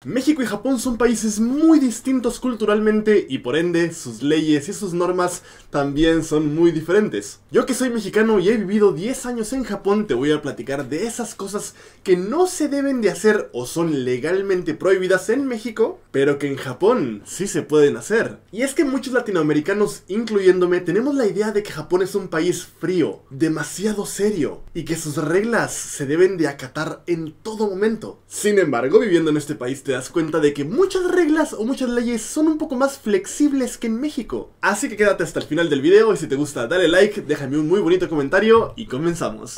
México y Japón son países muy distintos culturalmente y por ende sus leyes y sus normas también son muy diferentes. Yo que soy mexicano y he vivido 10 años en Japón te voy a platicar de esas cosas que no se deben de hacer o son legalmente prohibidas en México, pero que en Japón sí se pueden hacer. Y es que muchos latinoamericanos, incluyéndome, tenemos la idea de que Japón es un país frío, demasiado serio, y que sus reglas se deben de acatar en todo momento. Sin embargo, viviendo en este país te das cuenta de que muchas reglas o muchas leyes son un poco más flexibles que en México. Así que quédate hasta el final del video y si te gusta dale like, déjame un muy bonito comentario y comenzamos.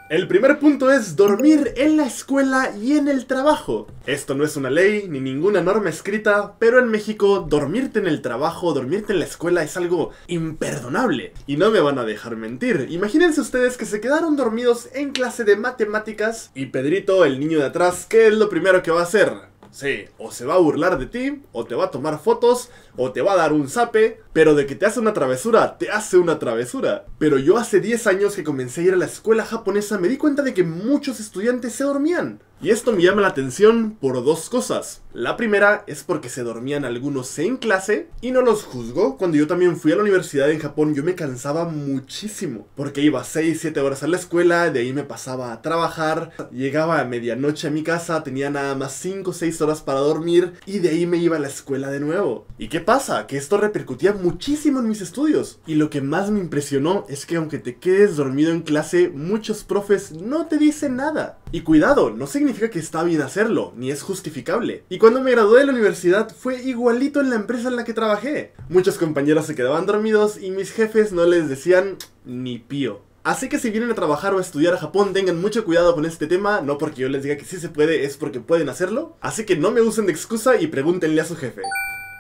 El primer punto es dormir en la escuela y en el trabajo. Esto no es una ley ni ninguna norma escrita, pero en México dormirte en el trabajo, dormirte en la escuela es algo imperdonable. Y no me van a dejar mentir. Imagínense ustedes que se quedaron dormidos en clase de matemáticas y Pedrito, el niño de atrás, ¿qué es lo primero que va a hacer? Sí, o se va a burlar de ti, o te va a tomar fotos, o te va a dar un zape, pero de que te hace una travesura, te hace una travesura. Pero yo hace 10 años que comencé a ir a la escuela japonesa me di cuenta de que muchos estudiantes se dormían. Y esto me llama la atención por dos cosas. La primera es porque se dormían algunos en clase, y no los juzgo. Cuando yo también fui a la universidad en Japón yo me cansaba muchísimo, porque iba 6-7 horas a la escuela, de ahí me pasaba a trabajar, llegaba a medianoche a mi casa, tenía nada más 5-6 horas para dormir, y de ahí me iba a la escuela de nuevo. ¿Y qué pasa? Que esto repercutía muchísimo en mis estudios. Y lo que más me impresionó es que aunque te quedes dormido en clase, muchos profes no te dicen nada. Y cuidado, no significa que está bien hacerlo, ni es justificable. Y cuando me gradué de la universidad fue igualito en la empresa en la que trabajé. Muchos compañeros se quedaban dormidos y mis jefes no les decían ni pío. Así que si vienen a trabajar o a estudiar a Japón, tengan mucho cuidado con este tema, no porque yo les diga que sí se puede, es porque pueden hacerlo. Así que no me usen de excusa y pregúntenle a su jefe.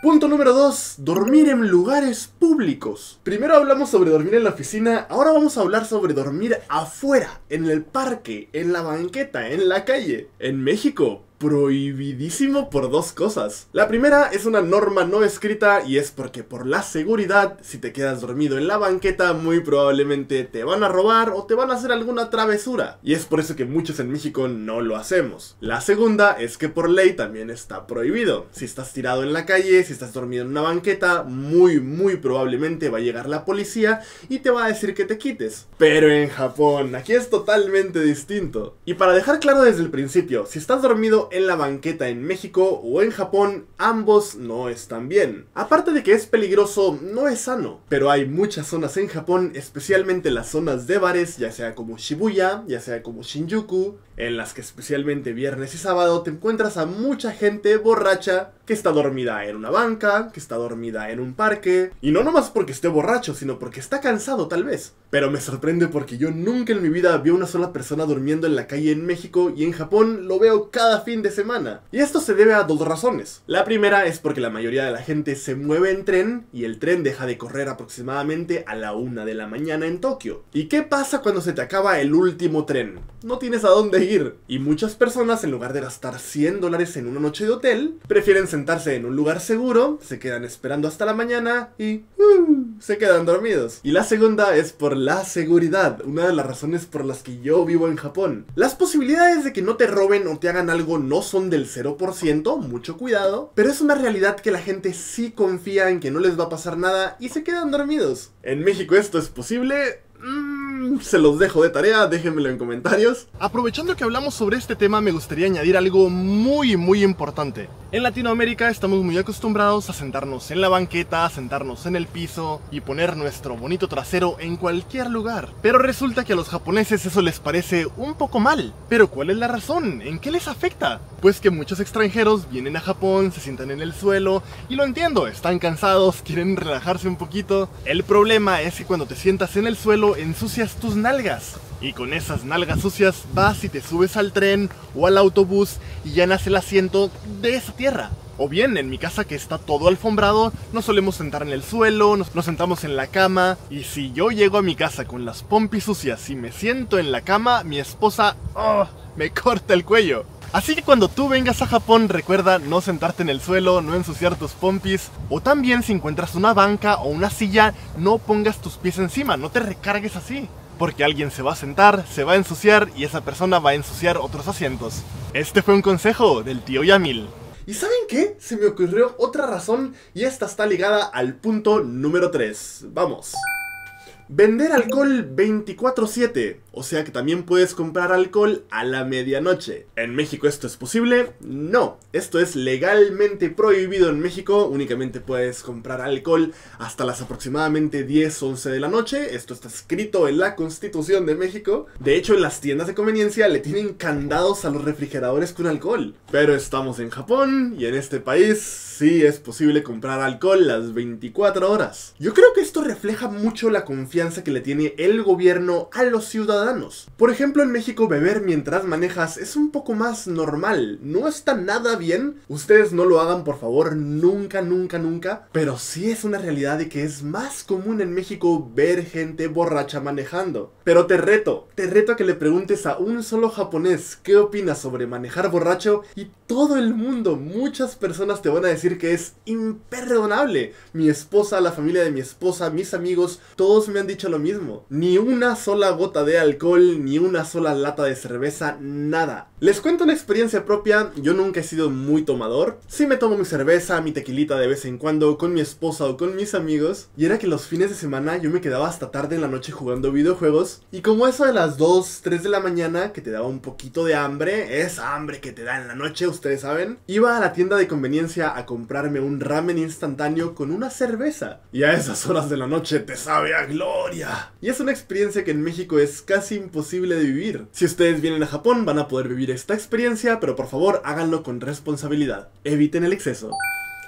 Punto número 2. Dormir en lugares públicos. Primero hablamos sobre dormir en la oficina, ahora vamos a hablar sobre dormir afuera, en el parque, en la banqueta, en la calle. En México, prohibidísimo por dos cosas. La primera es una norma no escrita y es porque por la seguridad, si te quedas dormido en la banqueta muy probablemente te van a robar o te van a hacer alguna travesura. Y es por eso que muchos en México no lo hacemos. La segunda es que por ley también está prohibido. Si estás tirado en la calle, si estás dormido en una banqueta, muy probablemente va a llegar la policía y te va a decir que te quites. Pero en Japón, aquí es totalmente distinto. Y para dejar claro desde el principio, si estás dormido en la banqueta en México o en Japón, ambos no están bien. Aparte de que es peligroso, no es sano. Pero hay muchas zonas en Japón, especialmente las zonas de bares, ya sea como Shibuya, ya sea como Shinjuku, en las que especialmente viernes y sábado te encuentras a mucha gente borracha que está dormida en una banca, que está dormida en un parque, y no nomás porque esté borracho, sino porque está cansado tal vez. Pero me sorprende porque yo nunca en mi vida vi a una sola persona durmiendo en la calle en México, y en Japón lo veo cada fin de semana. Y esto se debe a dos razones. La primera es porque la mayoría de la gente se mueve en tren, y el tren deja de correr aproximadamente a la 1 de la mañana en Tokio. ¿Y qué pasa cuando se te acaba el último tren? No tienes a dónde ir. Y muchas personas, en lugar de gastar $100 en una noche de hotel, prefieren sentarse en un lugar seguro, se quedan esperando hasta la mañana y se quedan dormidos. Y la segunda es por la seguridad, una de las razones por las que yo vivo en Japón. Las posibilidades de que no te roben o te hagan algo no son del 0%, mucho cuidado, pero es una realidad que la gente sí confía en que no les va a pasar nada y se quedan dormidos. ¿En México esto es posible? Se los dejo de tarea, déjenmelo en comentarios. Aprovechando que hablamos sobre este tema, me gustaría añadir algo muy importante. En Latinoamérica estamos muy acostumbrados a sentarnos en la banqueta, a sentarnos en el piso y poner nuestro bonito trasero en cualquier lugar. Pero resulta que a los japoneses eso les parece un poco mal. ¿Pero cuál es la razón? ¿En qué les afecta? Pues que muchos extranjeros vienen a Japón, se sientan en el suelo, y lo entiendo, están cansados, quieren relajarse un poquito. El problema es que cuando te sientas en el suelo ensucias tus nalgas. Y con esas nalgas sucias vas y te subes al tren o al autobús y llenas el asiento de esa tierra. O bien, en mi casa que está todo alfombrado, nos solemos sentar en el suelo, nos sentamos en la cama. Y si yo llego a mi casa con las pompis sucias y me siento en la cama, mi esposa me corta el cuello. Así que cuando tú vengas a Japón, recuerda no sentarte en el suelo, no ensuciar tus pompis. O también si encuentras una banca o una silla, no pongas tus pies encima, no te recargues así. Porque alguien se va a sentar, se va a ensuciar y esa persona va a ensuciar otros asientos. Este fue un consejo del tío Yamil. ¿Y saben qué? Se me ocurrió otra razón y esta está ligada al punto número 3. Vamos. Vender alcohol 24/7, o sea que también puedes comprar alcohol a la medianoche. ¿En México esto es posible? No, esto es legalmente prohibido en México, únicamente puedes comprar alcohol hasta las aproximadamente 10 o 11 de la noche, esto está escrito en la Constitución de México. De hecho, en las tiendas de conveniencia le tienen candados a los refrigeradores con alcohol. Pero estamos en Japón y en este país sí es posible comprar alcohol las 24 horas. Yo creo que esto refleja mucho la confianza que le tiene el gobierno a los ciudadanos. Por ejemplo, en México beber mientras manejas es un poco más normal, no está nada bien. Ustedes no lo hagan, por favor, nunca, nunca, nunca. Pero sí es una realidad de que es más común en México ver gente borracha manejando. Pero te reto a que le preguntes a un solo japonés qué opina sobre manejar borracho y todo el mundo, muchas personas te van a decir que es imperdonable. Mi esposa, la familia de mi esposa, mis amigos, todos me han dicho lo mismo. Ni una sola gota de alcohol, ni una sola lata de cerveza, nada. Les cuento una experiencia propia. Yo nunca he sido muy tomador. Sí me tomo mi cerveza, mi tequilita de vez en cuando con mi esposa o con mis amigos. Y era que los fines de semana yo me quedaba hasta tarde en la noche jugando videojuegos. Y como eso de las 2, 3 de la mañana, que te daba un poquito de hambre, esa hambre que te da en la noche, ustedes saben, iba a la tienda de conveniencia a comprarme un ramen instantáneo con una cerveza. Y a esas horas de la noche te sabe a gloria. Y es una experiencia que en México es casi imposible de vivir. Si ustedes vienen a Japón van a poder vivir esta experiencia, pero por favor háganlo con responsabilidad. Eviten el exceso.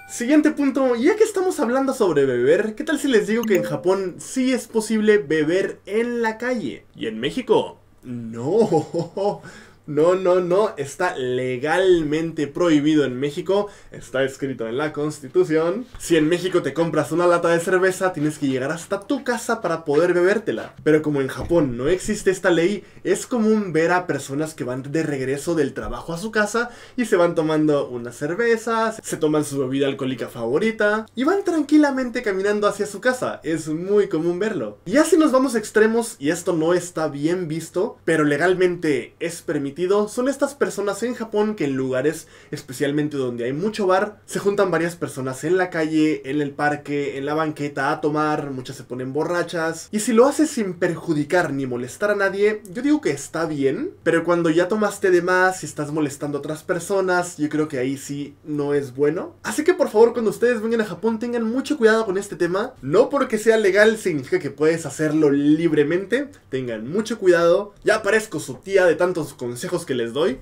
Siguiente punto, ya que estamos hablando sobre beber, ¿qué tal si les digo que en Japón sí es posible beber en la calle? ¿Y en México? No. No, está legalmente prohibido en México, está escrito en la Constitución. Si en México te compras una lata de cerveza, tienes que llegar hasta tu casa para poder bebértela. Pero como en Japón no existe esta ley, es común ver a personas que van de regreso del trabajo a su casa y se van tomando una cerveza, se toman su bebida alcohólica favorita y van tranquilamente caminando hacia su casa. Es muy común verlo. Y así nos vamos a extremos, y esto no está bien visto, pero legalmente es permitido. Son estas personas en Japón que en lugares, especialmente donde hay mucho bar, se juntan varias personas en la calle, en el parque, en la banqueta a tomar, muchas se ponen borrachas. Y si lo haces sin perjudicar ni molestar a nadie, yo digo que está bien, pero cuando ya tomaste de más y estás molestando a otras personas, yo creo que ahí sí no es bueno. Así que por favor, cuando ustedes vengan a Japón tengan mucho cuidado con este tema. No porque sea legal significa que puedes hacerlo libremente, tengan mucho cuidado. Ya parezco su tía de tantos consejos que les doy.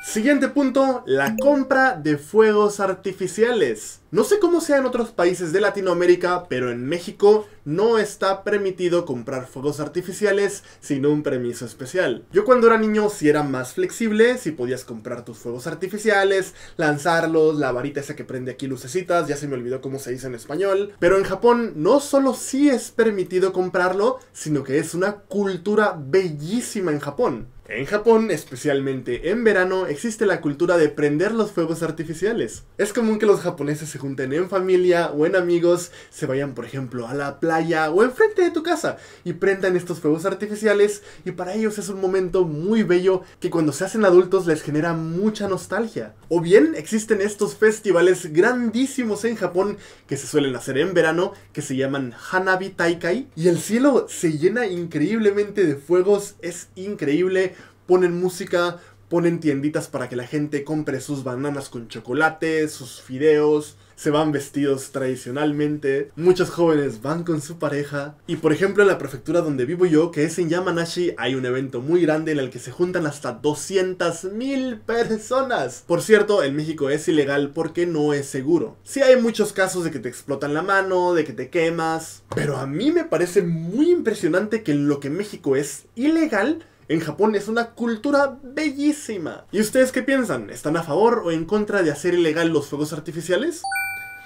Siguiente punto, la compra de fuegos artificiales. No sé cómo sea en otros países de Latinoamérica, pero en México no está permitido comprar fuegos artificiales sin un permiso especial. Yo cuando era niño sí era más flexible, sí podías comprar tus fuegos artificiales, lanzarlos, la varita esa que prende aquí lucecitas, ya se me olvidó cómo se dice en español. Pero en Japón no solo sí es permitido comprarlo, sino que es una cultura bellísima en Japón. En Japón, especialmente en verano, existe la cultura de prender los fuegos artificiales. Es común que los japoneses se junten en familia o en amigos, se vayan por ejemplo a la playa o enfrente de tu casa y prendan estos fuegos artificiales, y para ellos es un momento muy bello que cuando se hacen adultos les genera mucha nostalgia. O bien existen estos festivales grandísimos en Japón que se suelen hacer en verano, que se llaman Hanabi Taikai, y el cielo se llena increíblemente de fuegos, es increíble. Ponen música, ponen tienditas para que la gente compre sus bananas con chocolate, sus fideos, se van vestidos tradicionalmente, muchos jóvenes van con su pareja. Y por ejemplo en la prefectura donde vivo yo, que es en Yamanashi, hay un evento muy grande en el que se juntan hasta 200,000 personas. Por cierto, en México es ilegal porque no es seguro. Sí hay muchos casos de que te explotan la mano, de que te quemas, pero a mí me parece muy impresionante que en lo que México es ilegal, en Japón es una cultura bellísima. ¿Y ustedes qué piensan? ¿Están a favor o en contra de hacer ilegal los fuegos artificiales?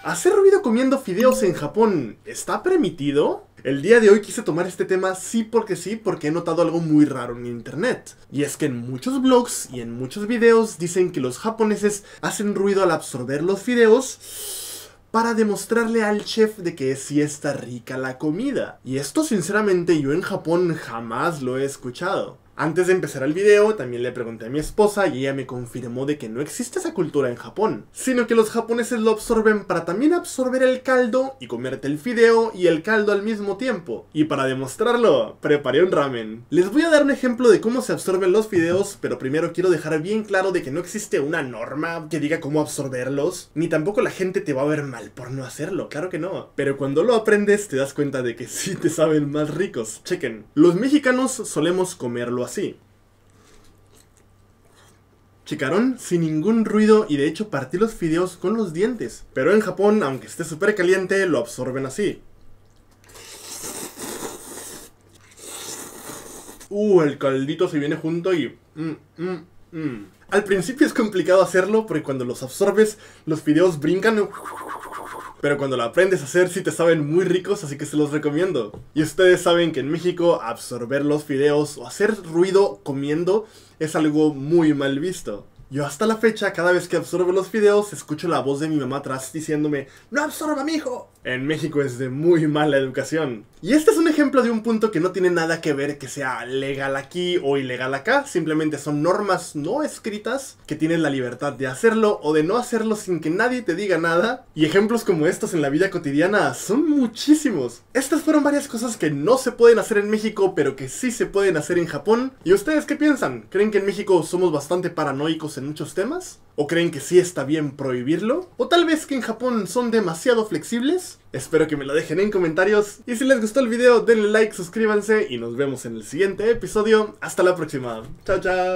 ¿Hacer ruido comiendo fideos en Japón está permitido? El día de hoy quise tomar este tema sí porque he notado algo muy raro en internet. Y es que en muchos blogs y en muchos videos dicen que los japoneses hacen ruido al absorber los fideos para demostrarle al chef de que sí está rica la comida. Y esto sinceramente yo en Japón jamás lo he escuchado. Antes de empezar el video, también le pregunté a mi esposa y ella me confirmó de que no existe esa cultura en Japón, sino que los japoneses lo absorben para también absorber el caldo y comerte el fideo y el caldo al mismo tiempo. Y para demostrarlo, preparé un ramen. Les voy a dar un ejemplo de cómo se absorben los fideos, pero primero quiero dejar bien claro de que no existe una norma que diga cómo absorberlos, ni tampoco la gente te va a ver mal por no hacerlo, claro que no. Pero cuando lo aprendes te das cuenta de que sí te saben más ricos. Chequen, los mexicanos solemos comerlo así. Checaron sin ningún ruido y de hecho partí los fideos con los dientes. Pero en Japón, aunque esté súper caliente, lo absorben así. El caldito se viene junto y... Al principio es complicado hacerlo porque cuando los absorbes, los fideos brincan... Pero cuando lo aprendes a hacer sí te saben muy ricos, así que se los recomiendo. Y ustedes saben que en México absorber los fideos o hacer ruido comiendo es algo muy mal visto. Yo hasta la fecha, cada vez que absorbo los fideos, escucho la voz de mi mamá atrás diciéndome ¡no absorba, mijo! En México es de muy mala educación. Y este es un ejemplo de un punto que no tiene nada que ver que sea legal aquí o ilegal acá, simplemente son normas no escritas que tienes la libertad de hacerlo o de no hacerlo sin que nadie te diga nada. Y ejemplos como estos en la vida cotidiana son muchísimos. Estas fueron varias cosas que no se pueden hacer en México, pero que sí se pueden hacer en Japón. ¿Y ustedes qué piensan? ¿Creen que en México somos bastante paranoicos en muchos temas? ¿O creen que sí está bien prohibirlo? ¿O tal vez que en Japón son demasiado flexibles? Espero que me lo dejen en comentarios. Y si les gustó el video, denle like, suscríbanse y nos vemos en el siguiente episodio. Hasta la próxima. Chao, chao.